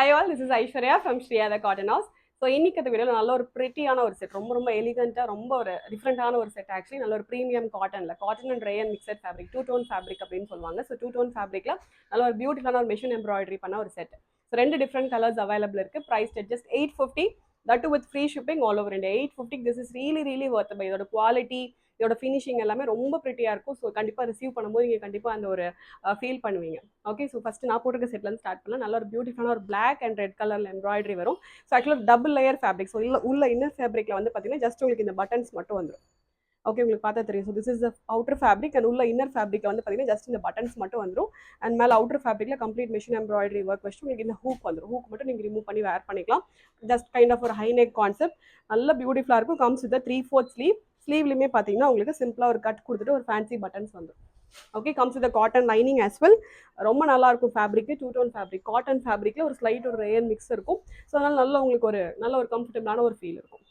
Hi all, this is Aishwarya from Shriya the Cotton House. So இன்னைக்கு இந்த வீடியோவில் நல்ல ஒரு ப்ரிட்டியான ஒரு செட், ரொம்ப ரொம்ப எலிகண்ட்டாக, ரொம்ப ஒரு டிஃப்ரெண்டான ஒரு செட். ஆக்சுவலி நல்ல ஒரு ப்ரீமியம் காட்டனில், cotton and rayon mixed fabric, two tone fabric அப்படின்னு சொல்லுவாங்க. ஸோ டூ டோன் ஃபேப்ரிக்கில் நல்ல ஒரு பியூட்டிஃபுல்லான ஒரு மிஷின் எம்ப்ராய்டரி பண்ண ஒரு செட். ஸோ ரெண்டு டிஃப்ரெண்ட் கலர்ஸ் அவைலபிள் இருக்குது. Price just 850, that with free shipping all over India. 850 this is really worth buy. இதோட குவாலிட்டி, இதோட ஃபினிஷிங் எல்லாமே ரொம்ப ப்ரிட்டியாக இருக்கும். ஸோ கண்டிப்பாக ரிசீவ் பண்ணும்போது நீங்கள் கண்டிப்பாக அந்த ஒரு ஃபீல் பண்ணுவீங்க. ஓகே, ஸோ ஃபஸ்ட்டு நான் போட்டிருக்க செட்லேருந்து ஸ்டார்ட் பண்ணலாம். நல்ல ஒரு பியூட்டிஃபுல்லான ஒரு பிளாக் அண்ட் ரெட் கலரில் எம்ப்ராய்டரி வரும். ஸோ ஆக்சுவலாக டபுள் லேயர் ஃபேப்ரிக். ஸோ உள்ள இன்னர் ஃபேப்ரிக்கில் வந்து பார்த்தீங்கன்னா ஜஸ்ட் உங்களுக்கு இந்த பட்டன்ஸ் மட்டும் வந்துடும். ஓகே, உங்களுக்கு பார்த்தா தெரியும். So this is the outer fabric and உள்ள இன்னர் ஃபேப்ரிக்கில் வந்து பார்த்தீங்கன்னா ஜஸ்ட் இந்த பட்டன்ஸ் மட்டும் வந்துடும். அண்ட் மேலே அவுட்டர் ஃபேப்ரிக்கில் கம்ப்ளீட் மிஷின் எம்ப்ராய்டரி ஒர்க் வச்சுட்டு உங்களுக்கு இந்த ஹூக் வந்துடும். ஹூக் மட்டும் நீங்கள் ரிமூவ் பண்ணி வேர் பண்ணிக்கலாம். ஜஸ்ட் கைண்ட் ஆஃப் ஒரு ஹை நெக் கான்செப்ட், நல்ல பியூட்டிஃபுல்லாக இருக்கும். Comes with 3/4 sleeve. ஸ்லீவ்லையுமே பார்த்தீங்கன்னா உங்களுக்கு சிம்பிளாக ஒரு கட் கொடுத்துட்டு ஒரு ஃபேன்சி பட்டன்ஸ் வந்துடும். Okay, comes with cotton lining as well. ரொம்ப நல்லா இருக்கும் fabric. Two tone fabric, cotton ஃபேப்ரிக்ல ஒரு ஸ்லைட் ஒரு ரேயன் மிக்ஸ் இருக்கும். ஸோ அதனால நல்ல உங்களுக்கு ஒரு நல்ல ஒரு கம்ஃபர்டபுளான ஒரு ஃபீல் இருக்கும்.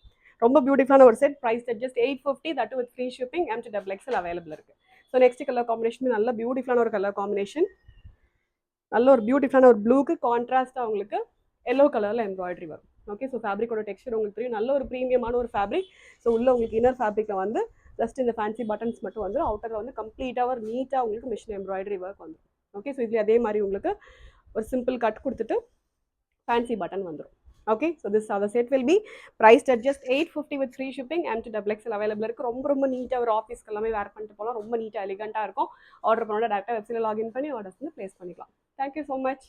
ரொம்ப பியூட்டிஃபுல்லான ஒரு செட். Price just 850, that with free shipping. MT XXL available இருக்கு. ஸோ நெக்ஸ்ட் கலர் காம்பினேஷன் நல்ல பியூட்டிஃபுல்லான ஒரு கலர் காம்பினேஷன். நல்ல ஒரு பியூட்டிஃபுல்லான ஒரு ப்ளூக்கு கான்ட்ராஸ்டாக உங்களுக்கு எல்லோ கலரில் எம்ப்ராய்டரி வரும். ஓகே, ஸோ ஃபேப்ரிக்கோட டெக்ஸ்டர் உங்களுக்கு தெரியும். நல்ல ஒரு ப்ரீமியமான ஒரு ஃபேப்ரிக். ஸோ உள்ள உங்களுக்கு இன்னர் ஃபேப்ரிக்கில் வந்து ஜஸ்ட் இந்த ஃபேன்சி பட்டன்ஸ் மட்டும் வந்து அவுட்டரில் வந்து கம்ப்ளீட்டாக ஒரு நீட்டாக உங்களுக்கு மிஷின் எம்ப்ராய்டரி ஒர்க் வந்துடும். ஓகே, ஸோ இதுலேயே அதே மாதிரி உங்களுக்கு ஒரு சிம்பிள் கட் கொடுத்துட்டு ஃபேன்சி பட்டன் வந்துடும். Okay, so this other set will be prized at just 850 with free shipping. MT XXL available இருக்குது. ரொம்ப ரொம்ப நீட்டாக ஒரு ஆஃபீஸ்க்கு எல்லாமே வேர் பண்ணிட்டு போகலாம். ரொம்ப நீட்டாக எலிகண்ட்டாக இருக்கும். ஆர்டர் பண்ணோட டேரெக்டாக வெப்சைட்டில் லாகின் பண்ணி ஆர்டர்ஸ் வந்து ப்ளேஸ் பண்ணிக்கலாம். Thank you so much.